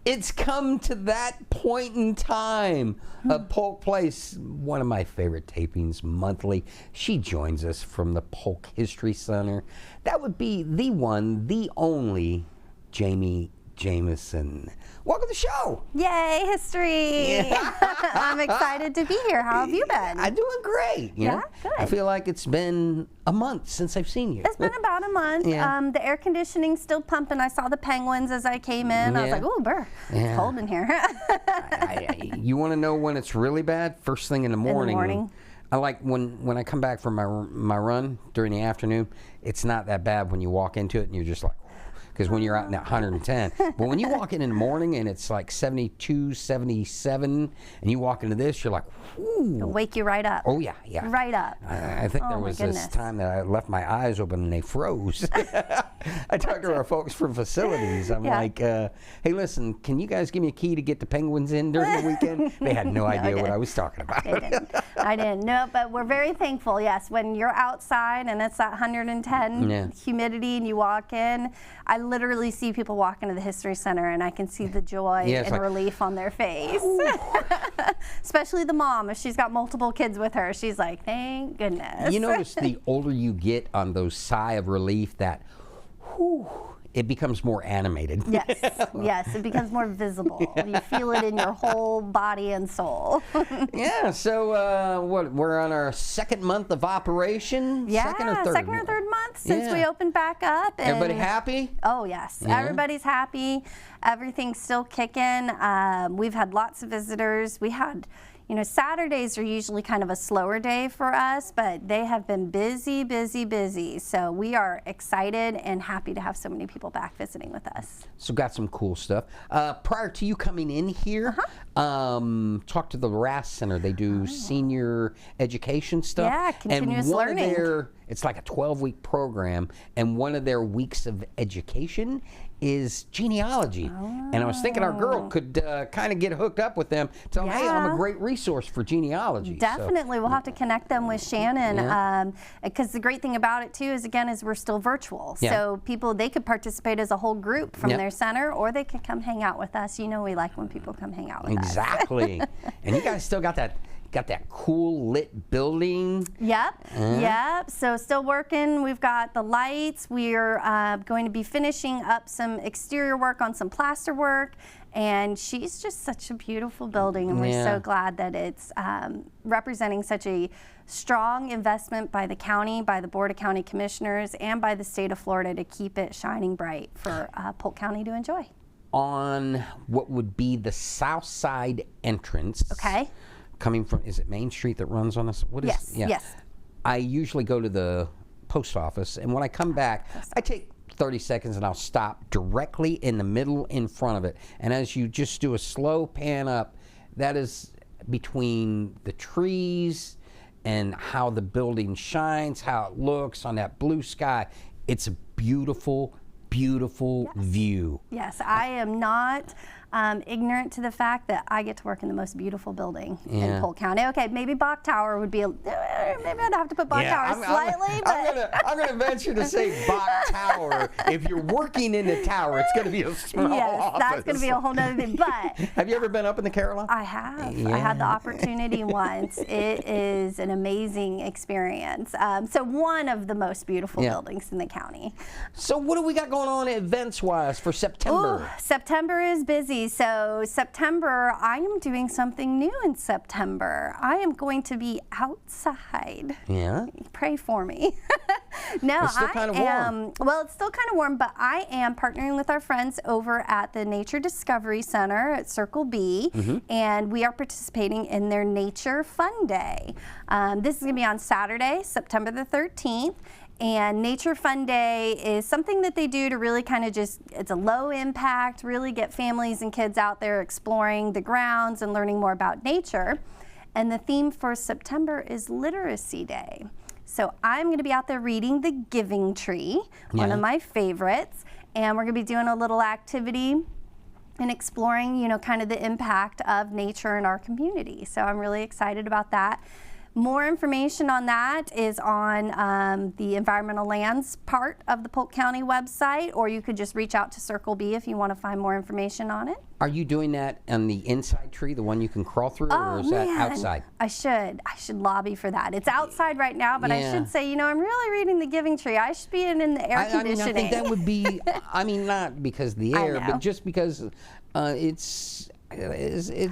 It's come to that point in time. Polk Place, one of my favorite tapings monthly. She joins us from the Polk History Center. That would be the one, the only Jayme Jamison. Welcome to the show. Yay, history. Yeah. I'm excited to be here. How have you been? I'm doing great. You know? Good. I feel like it's been a month since I've seen you. It's been about a month. Yeah. The air conditioning's still pumping. I saw the penguins as I came in. I was like, ooh, brr, it's cold in here. You want to know when it's really bad? First thing in the morning. In the morning. I like when I come back from my run during the afternoon, it's not that bad when you walk into it and you're just like, because when you're out in that 110. But when you walk in the morning and it's like 72, 77, and you walk into this, you're like, ooh. It'll wake you right up. Oh, yeah, yeah. Right up. I think there was this time that I left my eyes open and they froze. I talked to our folks from facilities. I'm like, hey, listen, can you guys give me a key to get the penguins in during the weekend? They had no idea what I was talking about. They didn't. I didn't. No, but we're very thankful, yes. When you're outside and it's that 110 humidity and you walk in, I literally see people walk into the History Center and I can see the joy and like, relief on their face. Especially the mom, if she's got multiple kids with her, she's like, thank goodness. You notice the older you get on those sigh of relief that, whew, it becomes more animated. Yes, yes, it becomes more visible. You feel it in your whole body and soul. Yeah, so we're on our second month of operation? Yeah, second or third month since we opened back up. And everybody happy? Oh, yes. Yeah. Everybody's happy. Everything's still kicking. We've had lots of visitors. We had, you know, Saturdays are usually kind of a slower day for us, but they have been busy, busy, busy. So we are excited and happy to have so many people back visiting with us. So got some cool stuff. Prior to you coming in here, talk to the RAS Center. They do senior education stuff. Yeah, continuous learning. It's like a 12-week program, and one of their weeks of education is genealogy. And I was thinking our girl could kind of get hooked up with them. Tell them, hey, I'm a great resource for genealogy. Definitely. So, we'll have to connect them with Shannon, because the great thing about it, too, is, again, is we're still virtual. So people, they could participate as a whole group from their center, or they could come hang out with us. You know we like when people come hang out with us. Exactly. And you guys still got that cool lit building. Yep. So still working. We've got the lights. We're going to be finishing up some exterior work on some plaster work. And she's just such a beautiful building, and we're so glad that it's representing such a strong investment by the county, by the Board of County Commissioners, and by the state of Florida to keep it shining bright for Polk County to enjoy. On what would be the south side entrance. Coming from, is it Main Street that runs on us? What is? Yes. I usually go to the post office, and when I come back, I take 30 seconds and I'll stop directly in the middle in front of it. And as you just do a slow pan up, that is between the trees and how the building shines, how it looks on that blue sky. It's a beautiful, beautiful view. Yes, I am not ignorant to the fact that I get to work in the most beautiful building in Polk County. Okay, maybe Bach Tower would be, maybe I'd have to put Bach Tower slightly. I'm going to venture to say Bach Tower. If you're working in the tower, it's going to be a small office. That's going to be a whole nother thing. But have you ever been up in the Carolina? I have. I had the opportunity once. It is an amazing experience. So one of the most beautiful buildings in the county. So what do we got going on events-wise for September? Ooh, September is busy. So September, I am doing something new in September. I am going to be outside. Yeah? Pray for me. No, it's still kind of warm. Well, it's still kind of warm, but I am partnering with our friends over at the Nature Discovery Center at Circle B, and we are participating in their Nature Fun Day. This is going to be on Saturday, September the 13th. And Nature Fun Day is something that they do to really kind of just, it's a low impact, really get families and kids out there exploring the grounds and learning more about nature. And the theme for September is Literacy Day. So I'm going to be out there reading The Giving Tree, one of my favorites. And we're going to be doing a little activity and exploring, you know, kind of the impact of nature in our community. So I'm really excited about that. More information on that is on the environmental lands part of the Polk County website, or you could just reach out to Circle B if you want to find more information on it. Are you doing that on the inside tree, the one you can crawl through, or is that outside? I should lobby for that. It's outside right now, but I should say, I'm really reading the Giving Tree. I should be in the air conditioning. I think that would be, not because of the air, but just because it's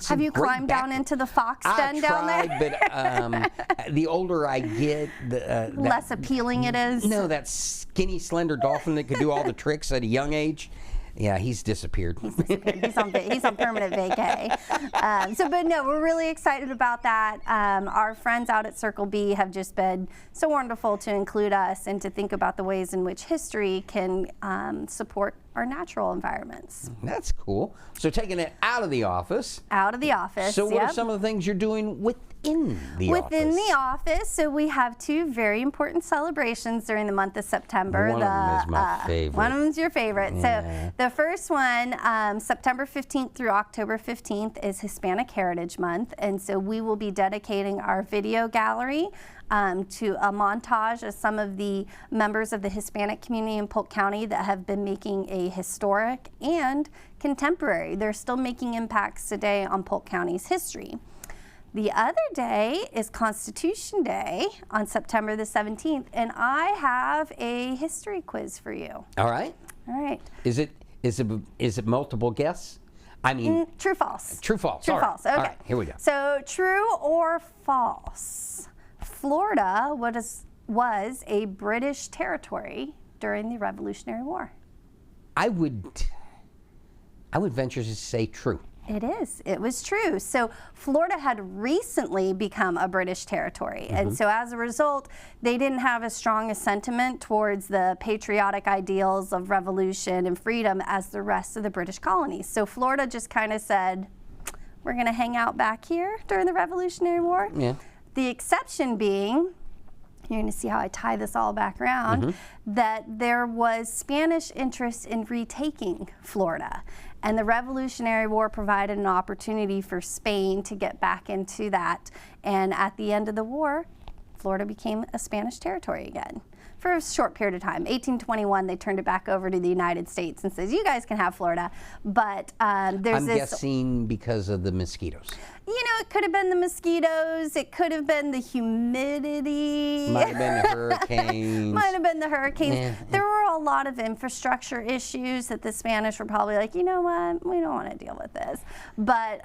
Have you climbed down into the fox den down there? I tried, but the older I get, the less appealing it is. No, that skinny, slender dolphin that could do all the tricks at a young age. Yeah, he's disappeared. He's on permanent vacay. But no, we're really excited about that. Our friends out at Circle B have just been so wonderful to include us and to think about the ways in which history can support our natural environments. That's cool. So taking it out of the office. Out of the office. So what are some of the things you're doing within the office? Within the office, so we have two very important celebrations during the month of September. One of them is my favorite. One of them is your favorite. Yeah. So the first one, September 15th through October 15th, is Hispanic Heritage Month, and so we will be dedicating our video gallery to a montage of some of the members of the Hispanic community in Polk County that have been making a historic and contemporary. They're still making impacts today on Polk County's history. The other day is Constitution Day on September the 17th, and I have a history quiz for you. All right. All right. Is it multiple guess? I mean, true, false. True, false. True, false. Okay. All right, here we go. So, true or false? Florida was a British territory during the Revolutionary War. I would venture to say true. It is. It was true. So Florida had recently become a British territory. And so as a result, they didn't have as strong a sentiment towards the patriotic ideals of revolution and freedom as the rest of the British colonies. So Florida just kind of said, we're going to hang out back here during the Revolutionary War. Yeah. The exception being, you're going to see how I tie this all back around, that there was Spanish interest in retaking Florida. And the Revolutionary War provided an opportunity for Spain to get back into that. And at the end of the war, Florida became a Spanish territory again for a short period of time. 1821, they turned it back over to the United States and says, you guys can have Florida. But I'm guessing because of the mosquitoes. It could have been the mosquitoes. It could have been the humidity. Might have been the hurricanes. Might have been the hurricanes. Yeah. There were a lot of infrastructure issues that the Spanish were probably like, you know what, we don't want to deal with this. But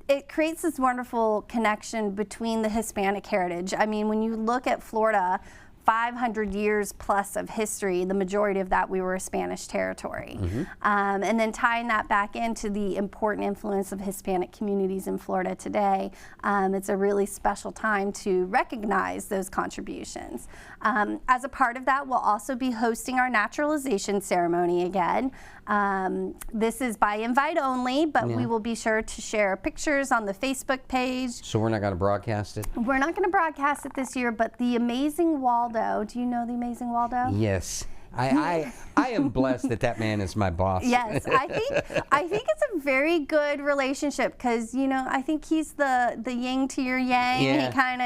it creates this wonderful connection between the Hispanic heritage. I mean, when you look at Florida, 500 years plus of history, the majority of that we were a Spanish territory. And then tying that back into the important influence of Hispanic communities in Florida today, it's a really special time to recognize those contributions. As a part of that, we'll also be hosting our naturalization ceremony again. This is by invite only, but we will be sure to share pictures on the Facebook page. So we're not going to broadcast it? We're not going to broadcast it this year, but the amazing Waldo, do you know the amazing Waldo? Yes. I am blessed that man is my boss. Yes, I think it's a very good relationship because I think he's the yin to your yang. Yeah. He kind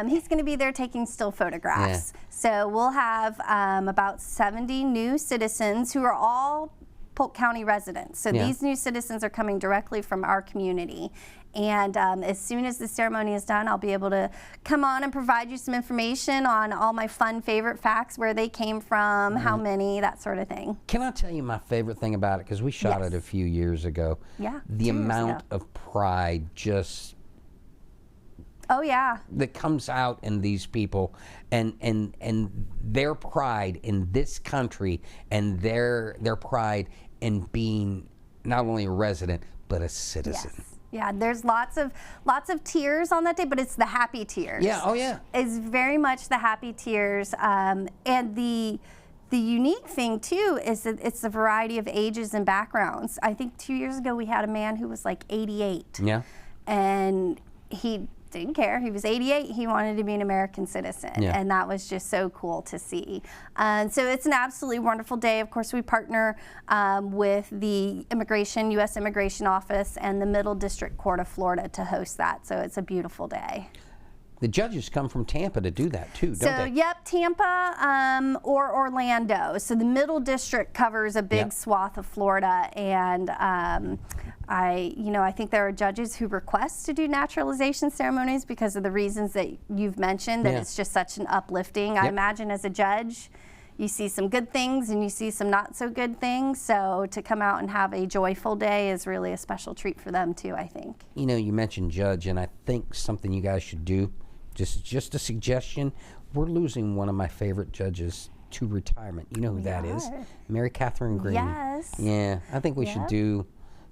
of he's going to be there taking still photographs. Yeah. So we'll have about 70 new citizens who are all Polk County residents. So these new citizens are coming directly from our community. And as soon as the ceremony is done, I'll be able to come on and provide you some information on all my fun favorite facts, where they came from, how many, that sort of thing. Can I tell you my favorite thing about it? Because we shot it a few years ago. Yeah. The amount of pride just... Oh, yeah. that comes out in these people and their pride in this country and their pride in being not only a resident, but a citizen. Yes. Yeah, there's lots of tears on that day, but it's the happy tears. Yeah, oh yeah. It's very much the happy tears. And the unique thing too is that it's a variety of ages and backgrounds. I think 2 years ago we had a man who was like 88. Yeah. And he didn't care. He was 88. He wanted to be an American citizen. Yeah. And that was just so cool to see. So it's an absolutely wonderful day. Of course, we partner with the U.S. Immigration Office and the Middle District Court of Florida to host that. So it's a beautiful day. the judges come from Tampa to do that too, don't they? Yep, Tampa or Orlando. So the Middle District covers a big swath of Florida, and I think there are judges who request to do naturalization ceremonies because of the reasons that you've mentioned, that it's just such an uplifting. I imagine as a judge, you see some good things and you see some not so good things. So to come out and have a joyful day is really a special treat for them too, I think. You know, you mentioned judge, and I think something you guys should do, just a suggestion. We're losing one of my favorite judges to retirement. You know who that is? Mary Catherine Green. Yes. Yeah, I think we should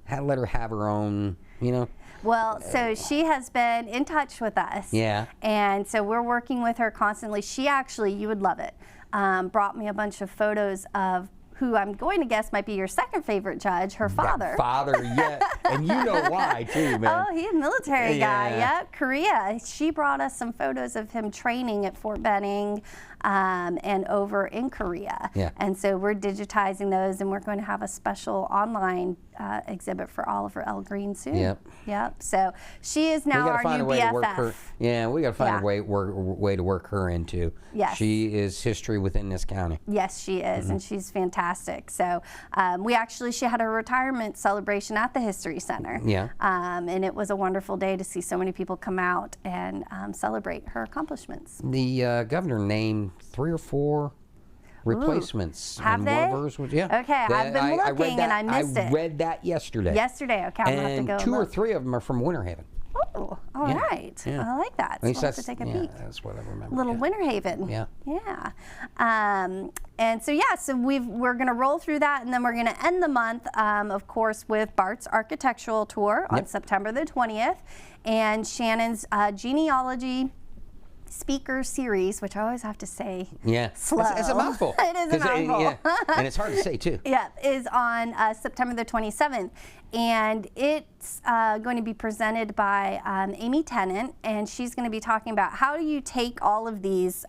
let her have her own, you know. Well, so she has been in touch with us. Yeah. And so we're working with her constantly. She actually, you would love it, brought me a bunch of photos of who I'm going to guess might be your second favorite judge, her father. That father, yeah. And you know why, too, man. Oh, he's a military guy. Yep, Korea. She brought us some photos of him training at Fort Benning and over in Korea. Yeah. And so we're digitizing those, and we're going to have a special online exhibit for Oliver L. Green soon. Yep. So she is now our new BFF. Yeah, we got to find a way to work her into. Yes. She is history within this county. Yes, she is, and she's fantastic. So she had a retirement celebration at the History Center. Yeah. And it was a wonderful day to see so many people come out and celebrate her accomplishments. The governor named 3 or 4 replacements. Have they? Okay, I've been looking and I missed it. I read that yesterday. Okay, I'm going to have to go and 2 or look. 3 of them are from Winter Haven. Oh, all right. Yeah. I like that. At least So we'll have to take a peek. That's what I remember. Little Winter Haven. Yeah. Yeah. And so we're going to roll through that, and then we're going to end the month, of course, with Bart's Architectural Tour on September the 20th, and Shannon's genealogy speaker series, which I always have to say slow. It's a mouthful. It is a mouthful. And it's hard to say, too. Is on September the 27th. And it's going to be presented by Amy Tennant, and she's going to be talking about how do you take all of these,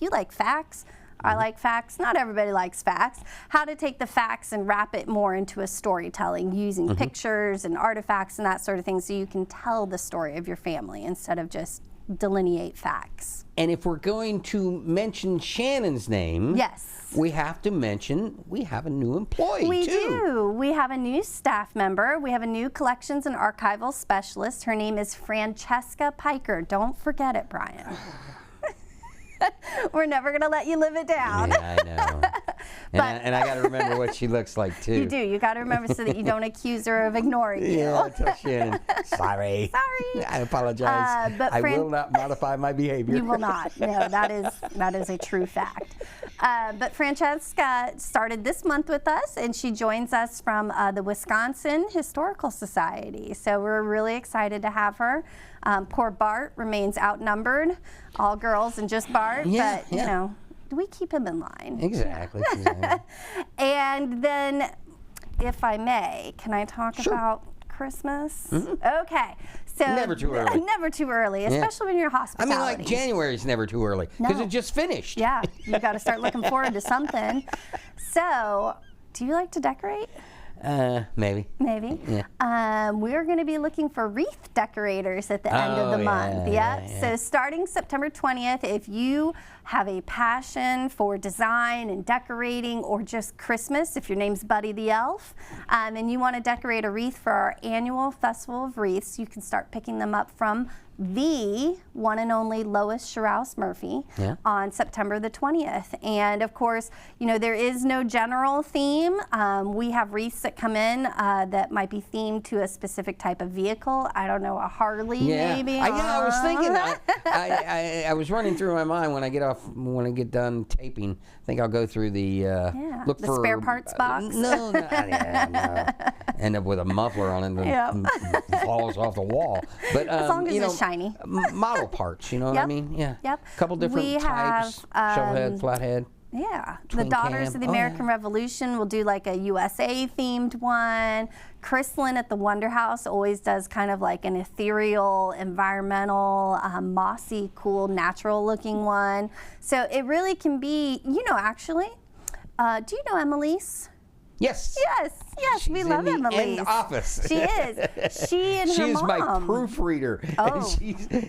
you like facts? I like facts. Not everybody likes facts. How to take the facts and wrap it more into a storytelling using pictures and artifacts and that sort of thing, so you can tell the story of your family instead of just delineate facts. And if we're going to mention Shannon's name, we have to mention we have a new employee, We do. We have a new staff member. We have a new collections and archival specialist. Her name is Francesca Piker. Don't forget it, Brian. We're never going to let you live it down. Yeah, I know. And I got to remember what she looks like, too. You do. You got to remember so that you don't accuse her of ignoring you. Yeah, tell Shannon. Sorry. I apologize. But I will not modify my behavior. You will not. No, that is a true fact. But Francesca started this month with us, and she joins us from the Wisconsin Historical Society. So we're really excited to have her. Poor Bart remains outnumbered, all girls and just Bart, but you know, we keep him in line. Exactly. And then, if I may, can I talk about Christmas? Okay. So never too early. Never too early, especially when you're hospitality. I mean, like January's never too early because it just finished. Yeah, you got to start looking forward to something. So, do you like to decorate? Maybe. Yeah. We're going to be looking for wreath decorators at the end of the month. So starting September 20th, if you have a passion for design and decorating, or just Christmas, if your name's Buddy the Elf, and you want to decorate a wreath for our annual Festival of Wreaths, you can start picking them up from the one and only Lois Sherrouse Murphy on September the 20th. And of course, you know, there is no general theme. We have wreaths that come in that might be themed to a specific type of vehicle. I don't know, a Harley maybe? I was thinking, I was running through my mind when I get done taping. I think I'll go through the look the for spare parts box. No. End up with a muffler on it that falls off the wall. But as long as it's shiny. Model parts, you know what I mean? Yeah. Yep. A couple different types. Shovelhead, flathead. Yeah. Twin the Daughters cam. of the American Revolution will do like a USA themed one. Chrislyn at the Wonder House always does kind of like an ethereal, environmental, mossy, cool, natural looking one. So it really can be, you know, actually, do you know Emily's? Yes. Yes, we love in the Emily's. end office. She is. She and her She is mom. my proofreader. Oh.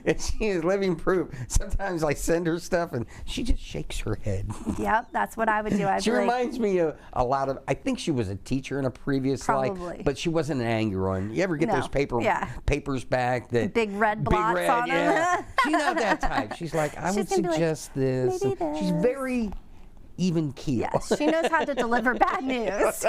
And she is living proof. Sometimes I send her stuff and she just shakes her head. Yep, that's what I would do. She reminds me of a lot of, I think she was a teacher in a previous life, but she wasn't an angry one. You ever get those papers back? The big red blots on them? She's not that type. She's like, I would suggest this. Maybe this. She's very even keel. Yes, she knows how to deliver bad news.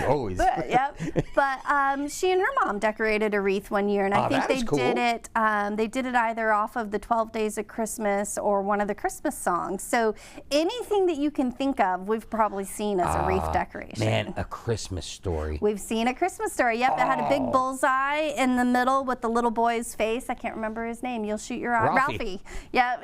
Always. But she and her mom decorated a wreath one year, and I think they did it. They did it either off of the 12 Days of Christmas or one of the Christmas songs. So anything that you can think of, we've probably seen as a wreath decoration. Man, A Christmas Story. We've seen A Christmas Story. Yep, that had a big bullseye in the middle with the little boy's face. I can't remember his name. You'll shoot your eye. Ralphie. Yep.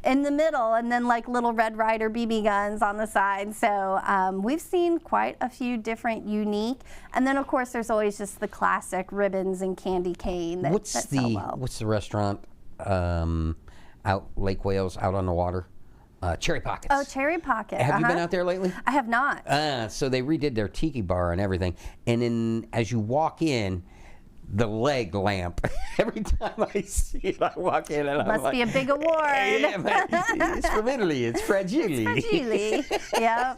In the middle, and then like little Red Ryder BB guns on the side. So we've seen quite a few different unique, and then of course there's always just the classic ribbons and candy cane. What's the restaurant out Lake Wales, out on the water? Cherry Pockets. Oh, Cherry Pocket. Have you been out there lately? I have not. So they redid their tiki bar and everything, and as you walk in, the leg lamp. Every time I see it, I walk in and I'm like, must be a big award. Yeah, it's from Italy. It's fragile. It's fragile. Yeah,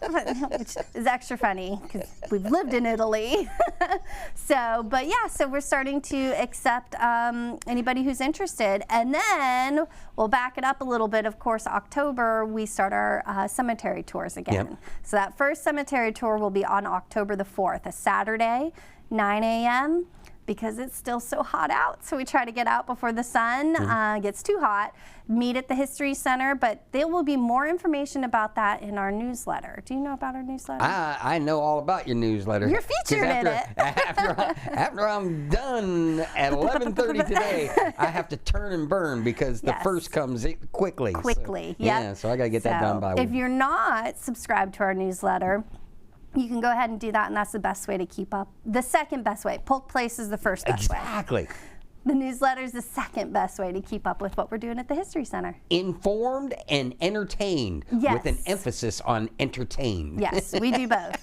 which is extra funny because we've lived in Italy. So we're starting to accept anybody who's interested, and then we'll back it up a little bit. Of course, October we start our cemetery tours again. Yep. So that first cemetery tour will be on October the 4th, a Saturday, 9 a.m. because it's still so hot out. So we try to get out before the sun gets too hot, meet at the History Center, but there will be more information about that in our newsletter. Do you know about our newsletter? I know all about your newsletter. You're featured in it. After I'm done at 11:30 today, I have to turn and burn because the first comes quickly. So I got to get that done by. If you're not subscribed to our newsletter, you can go ahead and do that, and that's the best way to keep up. The second best way. Polk Place is the first best way. Exactly. The newsletter is the second best way to keep up with what we're doing at the History Center. Informed and entertained, with an emphasis on entertained. Yes, we do both.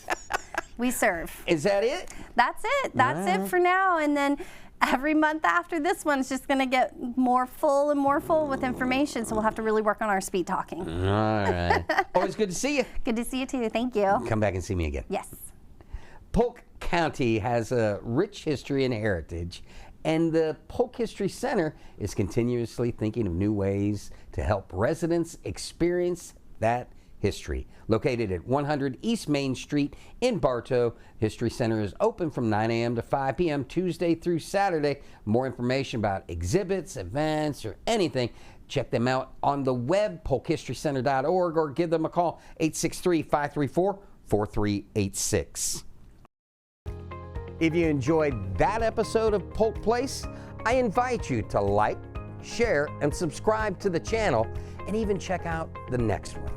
We serve. Is that it? That's it. That's it for now. And then every month after this one, it's just going to get more full and more full with information, so we'll have to really work on our speed talking. All right. Always good to see you. Good to see you too. Thank you. Come back and see me again. Yes. Polk County has a rich history and heritage, and the Polk History Center is continuously thinking of new ways to help residents experience that history. Located at 100 East Main Street in Bartow, History Center is open from 9 a.m. to 5 p.m. Tuesday through Saturday. More information about exhibits, events, or anything, check them out on the web, polkhistorycenter.org, or give them a call, 863-534-4386. If you enjoyed that episode of Polk Place, I invite you to like, share, and subscribe to the channel, and even check out the next one.